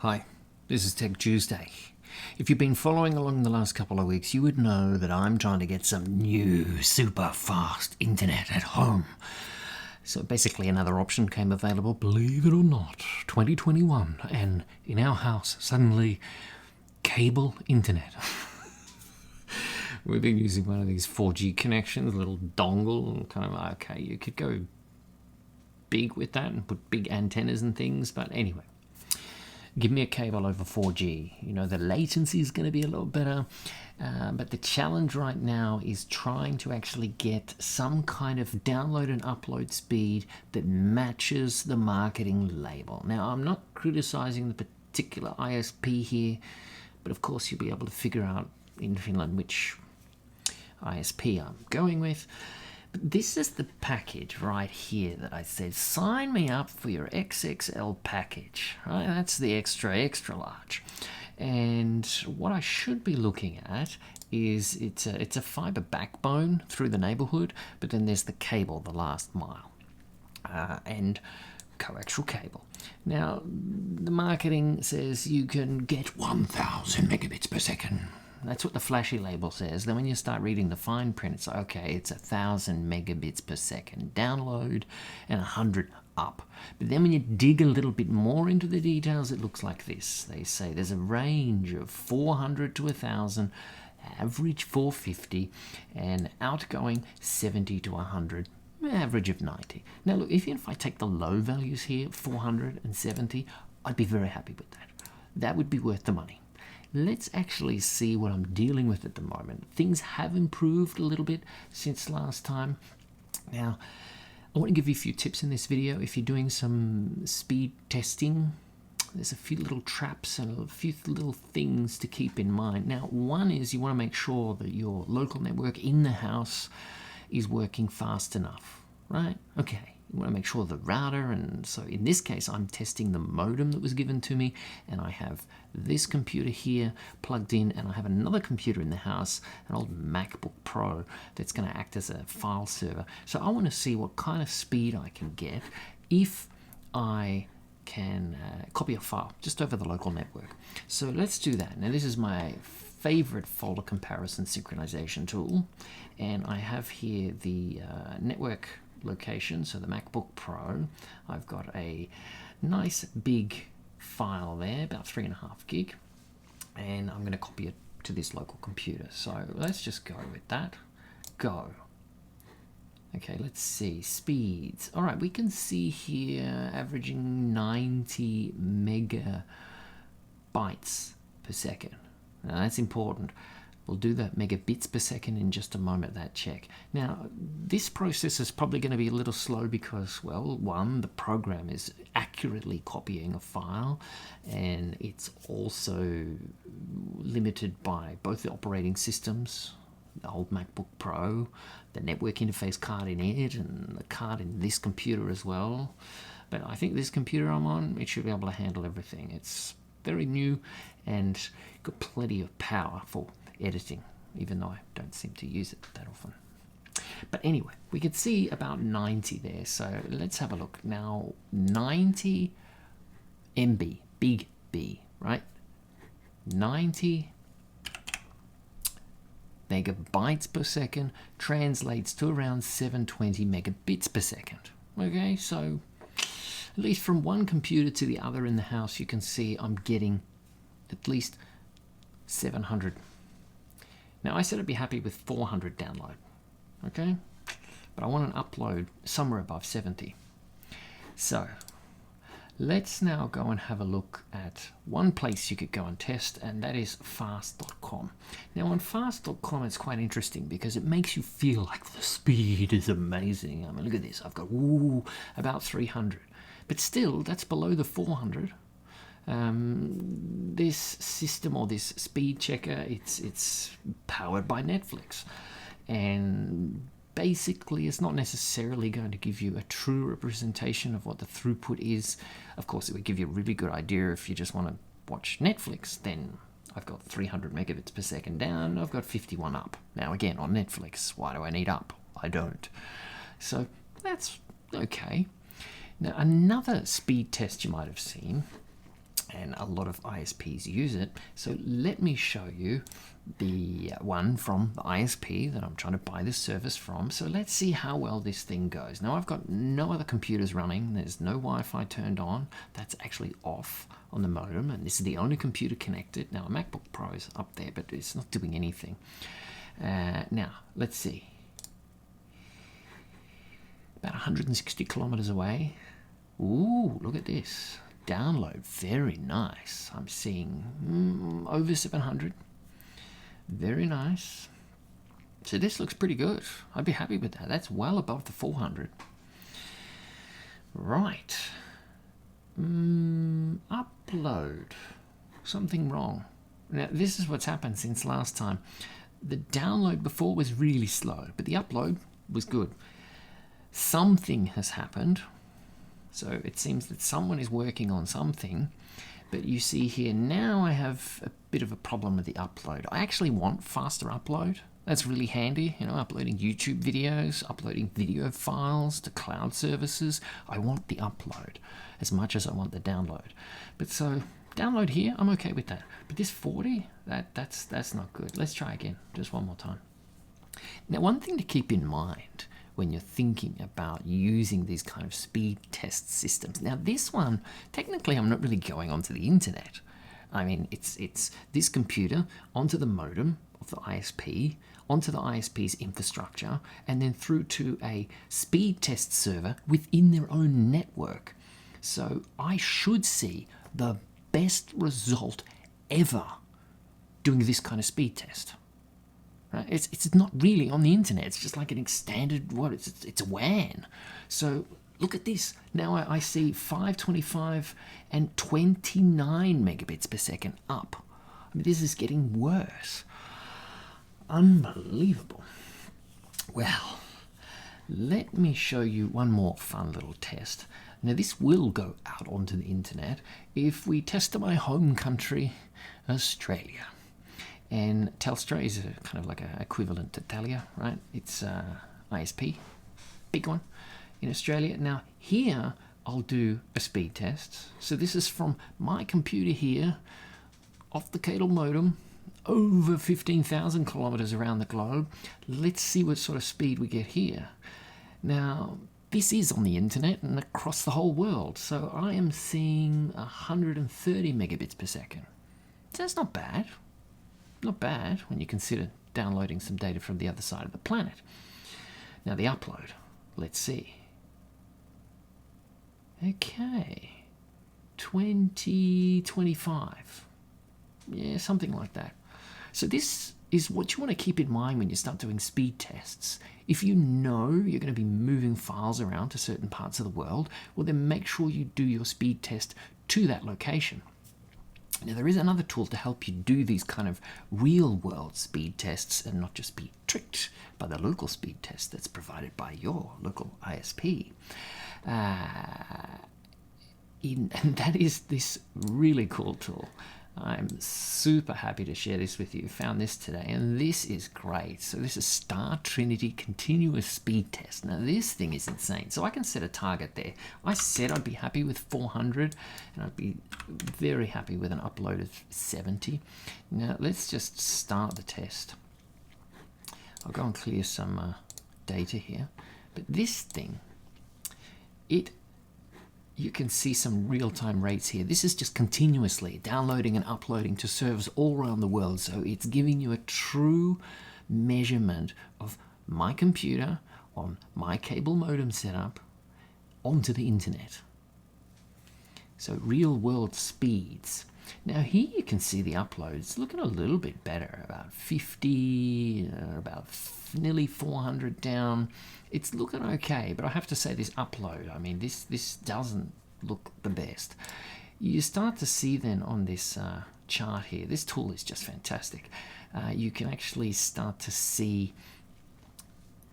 Hi, this is Tech Tuesday. If you've been following along the last couple of weeks, you would know that I'm trying to get some new super fast internet at home. So basically another option came available, believe it or not, 2021, and in our house, suddenly, cable internet. We've been using one of these 4G connections, a little dongle, and kind of like, okay, you could go big with that and put big antennas and things, but anyway. Give me a cable over 4G. You know, the latency is going to be a little better, but the challenge right now is trying to actually get some kind of download and upload speed that matches the marketing label. Now, I'm not criticizing the particular ISP here, but of course you'll be able to figure out in Finland which ISP I'm going with. This is the package right here that I said, sign me up for your XXL package. Right? That's the extra large. And what I should be looking at is it's a fiber backbone through the neighborhood, but then there's the cable, the last mile, and coaxial cable. Now, the marketing says you can get 1,000 megabits per second. That's what the flashy label says. Then when you start reading the fine print, it's like, okay, it's 1,000 megabits per second download and 100 up. But then when you dig a little bit more into the details, it looks like this. They say there's a range of 400 to 1,000, average 450, and outgoing 70 to 100, average of 90. Now look, if I take the low values here, 470, I'd be very happy with that. That would be worth the money. Let's actually see what I'm dealing with at the moment. Things have improved a little bit since last time. Now, I want to give you a few tips in this video. If you're doing some speed testing, there's a few little traps and a few little things to keep in mind. Now, one is you want to make sure that your local network in the house is working fast enough, right? Okay. You want to make sure the router, and so in this case I'm testing the modem that was given to me, and I have this computer here plugged in, and I have another computer in the house, an old MacBook Pro that's going to act as a file server. So I want to see what kind of speed I can get if I can copy a file just over the local network. So let's do that. Now this is my favorite folder comparison synchronization tool, and I have here the network location, so the MacBook Pro. I've got a nice big file there, about 3.5 gig, and I'm going to copy it to this local computer. So let's just go with that. Go. Okay, let's see. Speeds. All right, we can see here averaging 90 megabytes per second. Now that's important. We'll do that megabits per second in just a moment, that check. Now, this process is probably going to be a little slow because, well, one, the program is accurately copying a file, and it's also limited by both the operating systems, the old MacBook Pro, the network interface card in it, and the card in this computer as well. But I think this computer I'm on, it should be able to handle everything. It's very new and got plenty of power for editing, even though I don't seem to use it that often. But anyway, we can see about 90 there, so let's have a look. Now, 90 MB, big B, right? 90 megabytes per second translates to around 720 megabits per second. Okay, so at least from one computer to the other in the house, you can see I'm getting at least 700. Now, I said I'd be happy with 400 download, okay? But I want an upload somewhere above 70. So let's now go and have a look at one place you could go and test, and that is fast.com. Now, on fast.com, it's quite interesting because it makes you feel like the speed is amazing. I mean, look at this. I've got, about 300. But still, that's below the 400. This system, or this speed checker, it's powered by Netflix, and basically it's not necessarily going to give you a true representation of what the throughput is. Of course, it would give you a really good idea if you just want to watch Netflix. Then I've got 300 megabits per second down, I've got 51 up. Now again, on Netflix, why do I need up? I don't. So that's okay. Now, another speed test you might have seen, and a lot of ISPs use it. So let me show you the one from the ISP that I'm trying to buy this service from. So let's see how well this thing goes. Now I've got no other computers running. There's no Wi-Fi turned on. That's actually off on the modem, and this is the only computer connected. Now a MacBook Pro is up there, but it's not doing anything. Now let's see. About 160 kilometers away. Ooh, look at this. Download, very nice. I'm seeing over 700. Very nice. So this looks pretty good. I'd be happy with that. That's well above the 400. Right. Upload. Something wrong. Now this is what's happened since last time. The download before was really slow, but the upload was good. Something has happened. So it seems that someone is working on something. But you see here, now I have a bit of a problem with the upload. I actually want faster upload. That's really handy, you know, uploading YouTube videos, uploading video files to cloud services. I want the upload as much as I want the download. But so, download here, I'm okay with that. But this 40, that's not good. Let's try again, just one more time. Now, one thing to keep in mind when you're thinking about using these kind of speed test systems. Now this one, technically I'm not really going onto the internet. I mean, it's this computer onto the modem of the ISP, onto the ISP's infrastructure, and then through to a speed test server within their own network. So I should see the best result ever doing this kind of speed test. Right? It's not really on the internet. It's just like an standard, it's a WAN. So look at this. Now I see 525 and 29 megabits per second up. I mean, this is getting worse. Unbelievable. Well, let me show you one more fun little test. Now this will go out onto the internet if we test to my home country, Australia. And Telstra is kind of like an equivalent to Telia, right? It's ISP, big one in Australia. Now here I'll do a speed test. So this is from my computer here, off the cable modem, over 15,000 kilometers around the globe. Let's see what sort of speed we get here. Now this is on the internet and across the whole world. So I am seeing 130 megabits per second. So that's not bad. Not bad when you consider downloading some data from the other side of the planet. Now the upload, let's see. Okay, 2025. Yeah, something like that. So this is what you want to keep in mind when you start doing speed tests. If you know you're going to be moving files around to certain parts of the world, well then make sure you do your speed test to that location. Now there is another tool to help you do these kind of real-world speed tests and not just be tricked by the local speed test that's provided by your local ISP. And that is this really cool tool. I'm super happy to share this with you. Found this today, and this is great. So this is Star Trinity Continuous Speed Test. Now this thing is insane. So I can set a target there. I said I'd be happy with 400, and I'd be very happy with an upload of 70. Now let's just start the test. I'll go and clear some data here. But this thing, you can see some real-time rates here. This is just continuously downloading and uploading to servers all around the world. So it's giving you a true measurement of my computer on my cable modem setup onto the internet. So real-world speeds. Now here you can see the uploads looking a little bit better, about 50, about nearly 400 down. It's looking okay, but I have to say this upload, I mean, this doesn't look the best. You start to see then on this chart here, this tool is just fantastic. You can actually start to see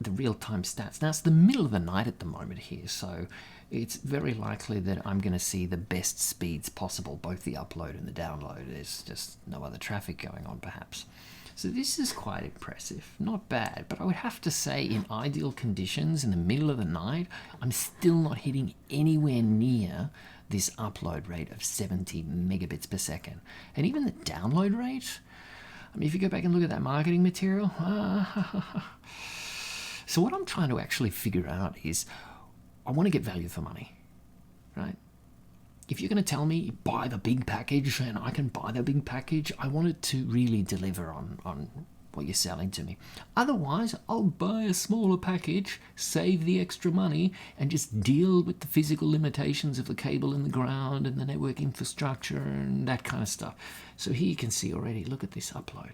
the real-time stats. Now it's the middle of the night at the moment here, so it's very likely that I'm going to see the best speeds possible, both the upload and the download. There's just no other traffic going on perhaps. So this is quite impressive, not bad, but I would have to say in ideal conditions in the middle of the night, I'm still not hitting anywhere near this upload rate of 70 megabits per second. And even the download rate, I mean, if you go back and look at that marketing material, so what I'm trying to actually figure out is I want to get value for money, right? If you're going to tell me buy the big package and I can buy the big package, I want it to really deliver on what you're selling to me. Otherwise, I'll buy a smaller package, save the extra money, and just deal with the physical limitations of the cable in the ground and the network infrastructure and that kind of stuff. So here you can see already, look at this upload.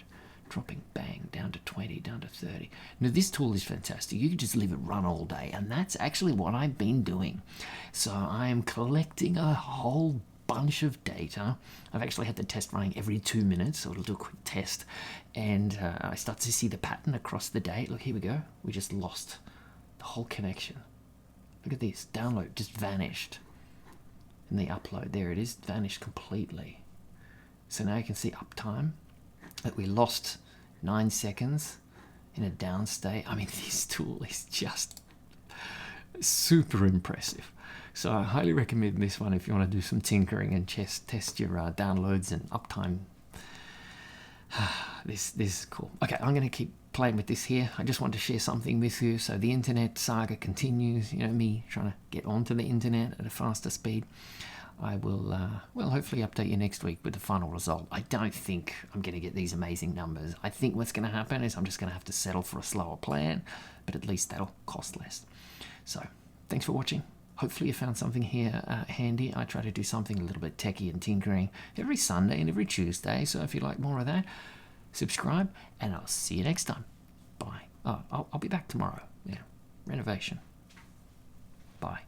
Dropping bang down to 20, down to 30. Now this tool is fantastic. You can just leave it run all day, and that's actually what I've been doing. So I am collecting a whole bunch of data. I've actually had the test running every 2 minutes, so it'll do a quick test, and I start to see the pattern across the day. Look, here we go. We just lost the whole connection. Look at this. Download just vanished. And the upload, there it is, vanished completely. So now you can see uptime, that we lost 9 seconds in a down state. I mean, this tool is just super impressive. So I highly recommend this one if you want to do some tinkering and just test your downloads and uptime. This is cool. Okay, I'm going to keep playing with this here. I just want to share something with you. So the internet saga continues. You know, me trying to get onto the internet at a faster speed. I will, well, hopefully update you next week with the final result. I don't think I'm going to get these amazing numbers. I think what's going to happen is I'm just going to have to settle for a slower plan, but at least that'll cost less. So, thanks for watching. Hopefully you found something here handy. I try to do something a little bit techie and tinkering every Sunday and every Tuesday. So if you like more of that, subscribe, and I'll see you next time. Bye. Oh, I'll be back tomorrow. Yeah, renovation. Bye.